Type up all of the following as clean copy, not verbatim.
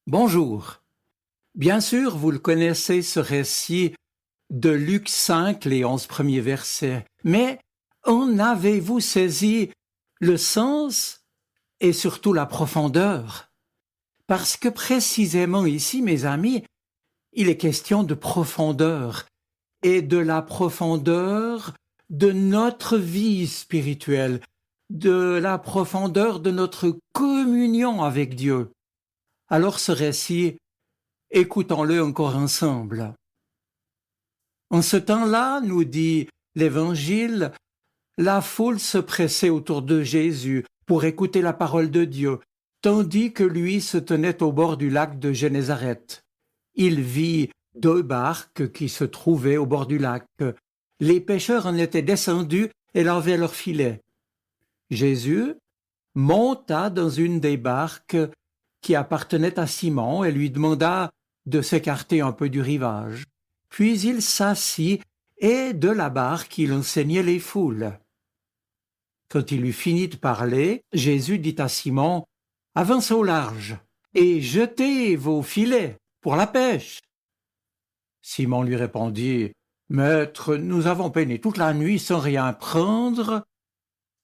Bonjour. Bien sûr, vous le connaissez, ce récit de Luc 5, les 11 premiers versets. Mais en avez-vous saisi le sens et surtout la profondeur? Parce que précisément ici, mes amis, il est question de profondeur et de la profondeur de notre vie spirituelle, de la profondeur de notre communion avec Dieu. Alors ce récit, écoutons-le encore ensemble. En ce temps-là, nous dit l'Évangile, la foule se pressait autour de Jésus pour écouter la parole de Dieu, tandis que lui se tenait au bord du lac de Génézareth. Il vit 2 barques qui se trouvaient au bord du lac. Les pêcheurs en étaient descendus et lavaient leurs filets. Jésus monta dans une des barques qui appartenait à Simon et lui demanda de s'écarter un peu du rivage. Puis il s'assit et de la barque il enseignait les foules. Quand il eut fini de parler, Jésus dit à Simon, « Avance au large et jetez vos filets pour la pêche. » Simon lui répondit, « Maître, nous avons peiné toute la nuit sans rien prendre,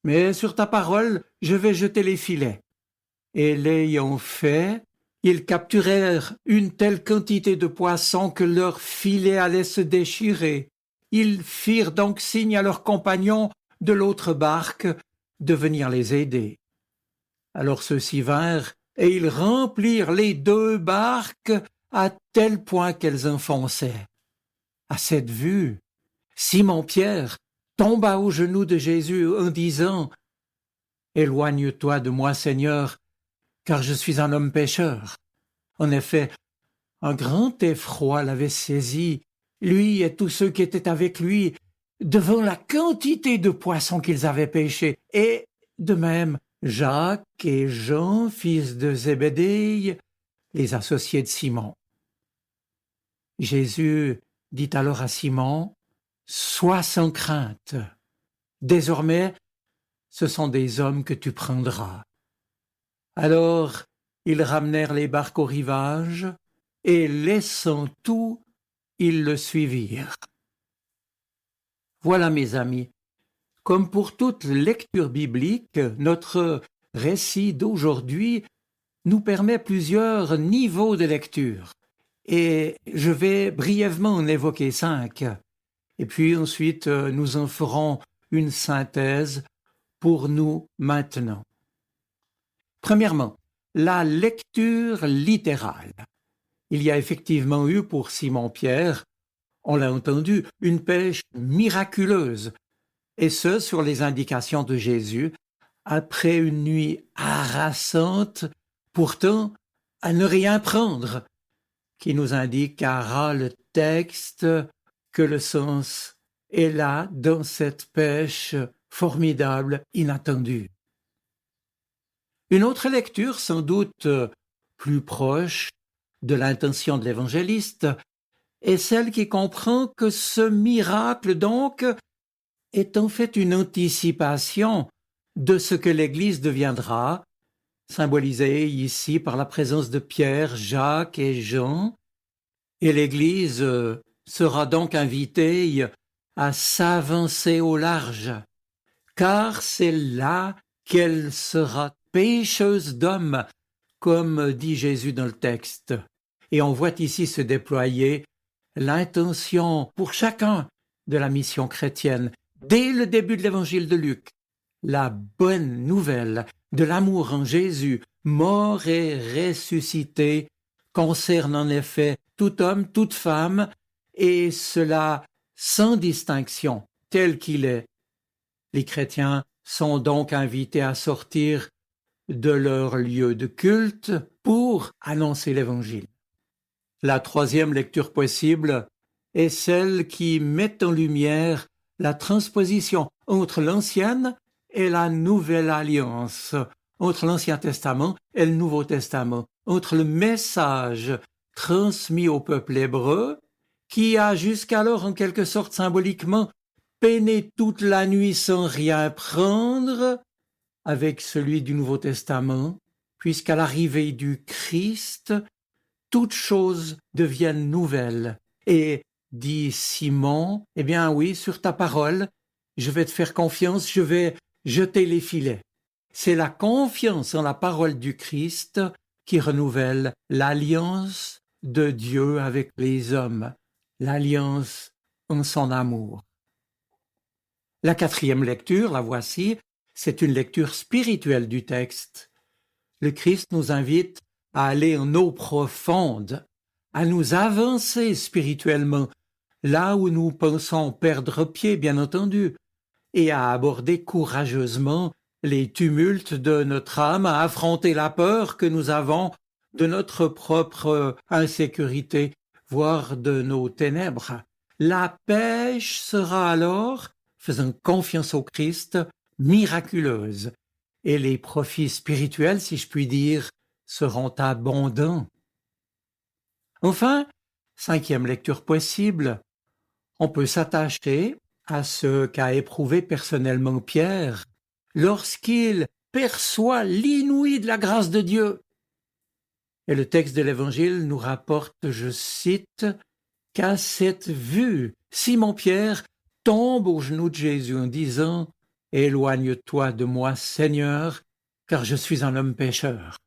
mais sur ta parole, je vais jeter les filets. » Et l'ayant fait, ils capturèrent une telle quantité de poissons que leurs filets allaient se déchirer. Ils firent donc signe à leurs compagnons de l'autre barque de venir les aider. Alors ceux-ci vinrent, et ils remplirent les 2 barques à tel point qu'elles enfonçaient. À cette vue, Simon-Pierre tomba aux genoux de Jésus en disant « Éloigne-toi de moi, Seigneur, car je suis un homme pécheur. » En effet, un grand effroi l'avait saisi, lui et tous ceux qui étaient avec lui, devant la quantité de poissons qu'ils avaient pêchés, et de même Jacques et Jean, fils de Zébédée, les associés de Simon. Jésus dit alors à Simon, « Sois sans crainte. Désormais, ce sont des hommes que tu prendras. » Alors, ils ramenèrent les barques au rivage, et laissant tout, ils le suivirent. Voilà, mes amis, comme pour toute lecture biblique, notre récit d'aujourd'hui nous permet plusieurs niveaux de lecture. Et je vais brièvement en évoquer 5. Et puis ensuite, nous en ferons une synthèse pour nous maintenant. Premièrement, la lecture littérale. Il y a effectivement eu pour Simon-Pierre, on l'a entendu, une pêche miraculeuse, et ce sur les indications de Jésus, après une nuit harassante, pourtant à ne rien prendre, qui nous indiquera le texte que le sens est là dans cette pêche formidable, inattendue. Une autre lecture, sans doute plus proche de l'intention de l'évangéliste, est celle qui comprend que ce miracle, donc, est en fait une anticipation de ce que l'Église deviendra, symbolisée ici par la présence de Pierre, Jacques et Jean, et l'Église sera donc invitée à s'avancer au large, car c'est là qu'elle sera pécheuse d'hommes, comme dit Jésus dans le texte. Et on voit ici se déployer l'intention pour chacun de la mission chrétienne, dès le début de l'évangile de Luc. La bonne nouvelle de l'amour en Jésus, mort et ressuscité, concerne en effet tout homme, toute femme, et cela sans distinction, tel qu'il est. Les chrétiens sont donc invités à sortir de leur lieu de culte pour annoncer l'Évangile. La troisième lecture possible est celle qui met en lumière la transposition entre l'Ancienne et la Nouvelle Alliance, entre l'Ancien Testament et le Nouveau Testament, entre le message transmis au peuple hébreu, qui a jusqu'alors en quelque sorte symboliquement peiné toute la nuit sans rien prendre, avec celui du Nouveau Testament, puisqu'à l'arrivée du Christ, toutes choses deviennent nouvelles. Et dit Simon, eh bien oui, sur ta parole, je vais te faire confiance, je vais jeter les filets. C'est la confiance en la parole du Christ qui renouvelle l'alliance de Dieu avec les hommes, l'alliance en son amour. La quatrième lecture, la voici, c'est une lecture spirituelle du texte. Le Christ nous invite à aller en eau profonde, à nous avancer spirituellement, là où nous pensons perdre pied, bien entendu, et à aborder courageusement les tumultes de notre âme, à affronter la peur que nous avons de notre propre insécurité, voire de nos ténèbres. La pêche sera alors, faisant confiance au Christ, miraculeuse, et les profits spirituels, si je puis dire, seront abondants. Enfin, cinquième lecture possible, on peut s'attacher à ce qu'a éprouvé personnellement Pierre lorsqu'il perçoit l'inouï de la grâce de Dieu. Et le texte de l'Évangile nous rapporte, je cite, qu'à cette vue, Simon-Pierre tombe aux genoux de Jésus en disant « Éloigne-toi de moi, Seigneur, car je suis un homme pécheur. »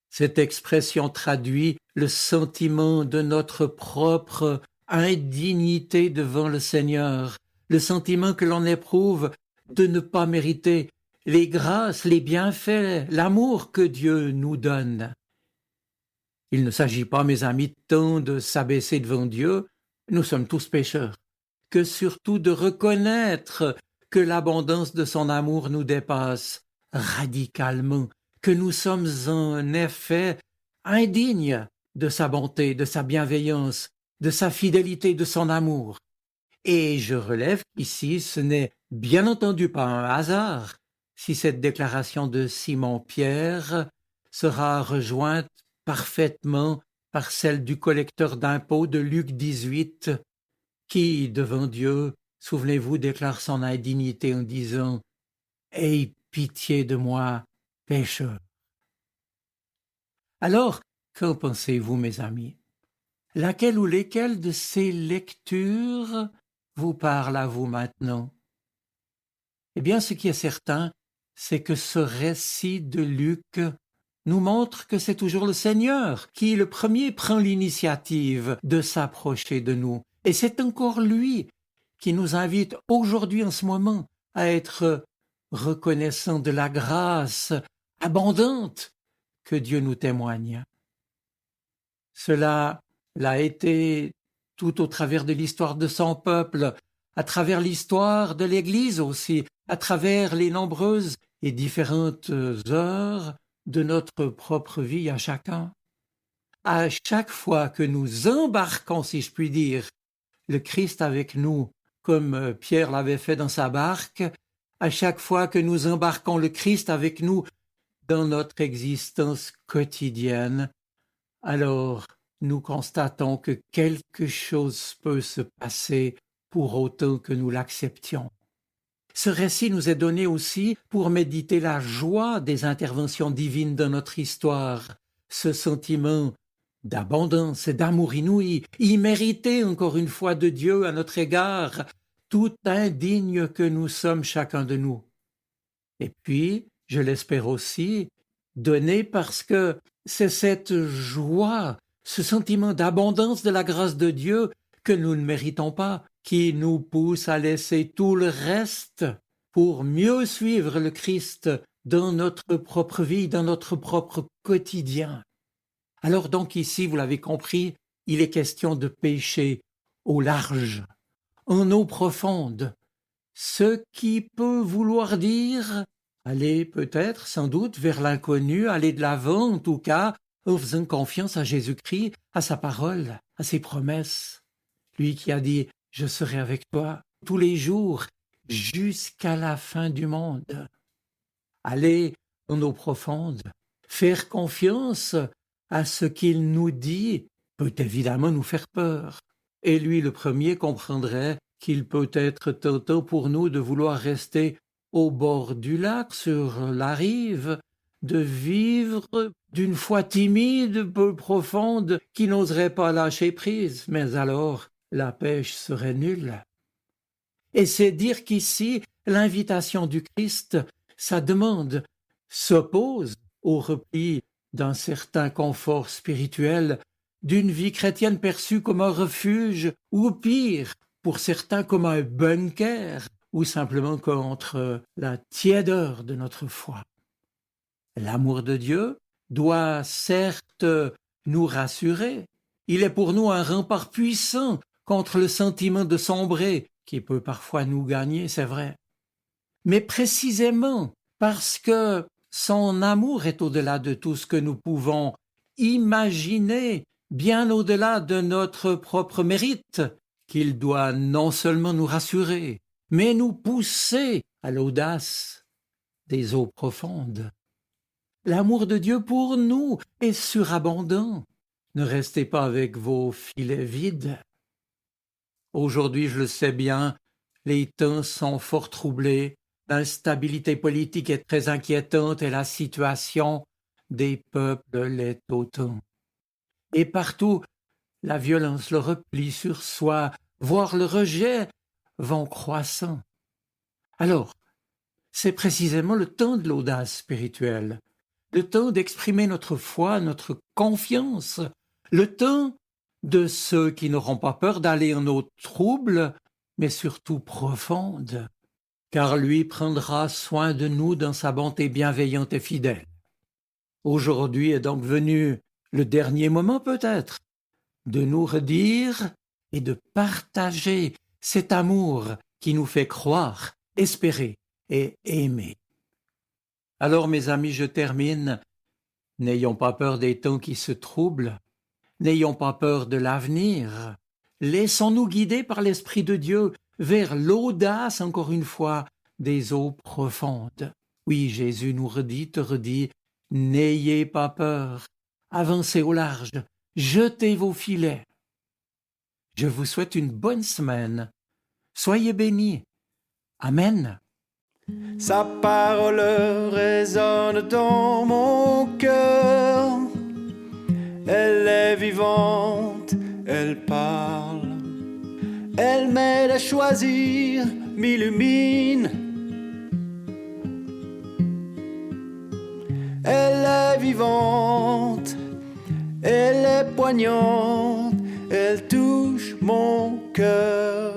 Cette expression traduit le sentiment de notre propre indignité devant le Seigneur, le sentiment que l'on éprouve de ne pas mériter les grâces, les bienfaits, l'amour que Dieu nous donne. Il ne s'agit pas, mes amis, tant de s'abaisser devant Dieu, nous sommes tous pécheurs, que surtout de reconnaître que l'abondance de son amour nous dépasse radicalement, que nous sommes en effet indignes de sa bonté, de sa bienveillance, de sa fidélité, de son amour. Et je relève qu'ici, ce n'est bien entendu pas un hasard si cette déclaration de Simon-Pierre sera rejointe parfaitement par celle du collecteur d'impôts de Luc 18, qui, devant Dieu, souvenez-vous, déclare son indignité en disant « Aie pitié de moi, pécheur ». Alors, qu'en pensez-vous, mes amis? Laquelle ou lesquelles de ces lectures vous parlent à vous maintenant? Eh bien, ce qui est certain, c'est que ce récit de Luc nous montre que c'est toujours le Seigneur qui, le premier, prend l'initiative de s'approcher de nous. Et c'est encore lui qui nous invite aujourd'hui, en ce moment, à être reconnaissants de la grâce abondante que Dieu nous témoigne. Cela l'a été tout au travers de l'histoire de son peuple, à travers l'histoire de l'Église aussi, à travers les nombreuses et différentes heures de notre propre vie à chacun. À chaque fois que nous embarquons, si je puis dire, le Christ avec nous, comme Pierre l'avait fait dans sa barque, à chaque fois que nous embarquons le Christ avec nous dans notre existence quotidienne, alors nous constatons que quelque chose peut se passer pour autant que nous l'acceptions. Ce récit nous est donné aussi pour méditer la joie des interventions divines dans notre histoire, ce sentiment d'abondance et d'amour inouï, immérité encore une fois de Dieu à notre égard, tout indigne que nous sommes chacun de nous. Et puis, je l'espère aussi, donné parce que c'est cette joie, ce sentiment d'abondance de la grâce de Dieu que nous ne méritons pas, qui nous pousse à laisser tout le reste pour mieux suivre le Christ dans notre propre vie, dans notre propre quotidien. Alors donc ici, vous l'avez compris, il est question de pécher au large, en eau profonde, ce qui peut vouloir dire aller peut-être, sans doute, vers l'inconnu, aller de l'avant en tout cas, en faisant confiance à Jésus-Christ, à sa parole, à ses promesses. Lui qui a dit « Je serai avec toi tous les jours jusqu'à la fin du monde ». Aller en eau profonde, faire confiance à ce qu'il nous dit peut évidemment nous faire peur. Et lui, le premier, comprendrait qu'il peut être tentant pour nous de vouloir rester au bord du lac, sur la rive, de vivre d'une foi timide, peu profonde, qui n'oserait pas lâcher prise, mais alors la pêche serait nulle. Et c'est dire qu'ici, l'invitation du Christ, sa demande, s'oppose au repli d'un certain confort spirituel, d'une vie chrétienne perçue comme un refuge, ou pire, pour certains comme un bunker, ou simplement contre la tiédeur de notre foi. L'amour de Dieu doit certes nous rassurer. Il est pour nous un rempart puissant contre le sentiment de sombrer qui peut parfois nous gagner, c'est vrai. Mais précisément parce que son amour est au-delà de tout ce que nous pouvons imaginer, bien au-delà de notre propre mérite, qu'il doit non seulement nous rassurer, mais nous pousser à l'audace des eaux profondes. L'amour de Dieu pour nous est surabondant. Ne restez pas avec vos filets vides. Aujourd'hui, je le sais bien, les temps sont fort troublés, l'instabilité politique est très inquiétante et la situation des peuples l'est autant. Et partout, la violence, le repli sur soi, voire le rejet, vont croissant. Alors, c'est précisément le temps de l'audace spirituelle, le temps d'exprimer notre foi, notre confiance, le temps de ceux qui n'auront pas peur d'aller en eau trouble, mais surtout profonde, car lui prendra soin de nous dans sa bonté bienveillante et fidèle. Aujourd'hui est donc venu le dernier moment peut-être de nous redire et de partager cet amour qui nous fait croire, espérer et aimer. Alors mes amis, je termine. N'ayons pas peur des temps qui se troublent, n'ayons pas peur de l'avenir. Laissons-nous guider par l'Esprit de Dieu vers l'audace, encore une fois, des eaux profondes. Oui, Jésus nous redit, te redit, n'ayez pas peur, avancez au large, jetez vos filets. Je vous souhaite une bonne semaine. Soyez bénis. Amen. Sa parole résonne dans mon cœur. Elle est vivante, elle parle. Elle m'aide à choisir, m'illumine. Elle est vivante, elle est poignante, elle touche mon cœur.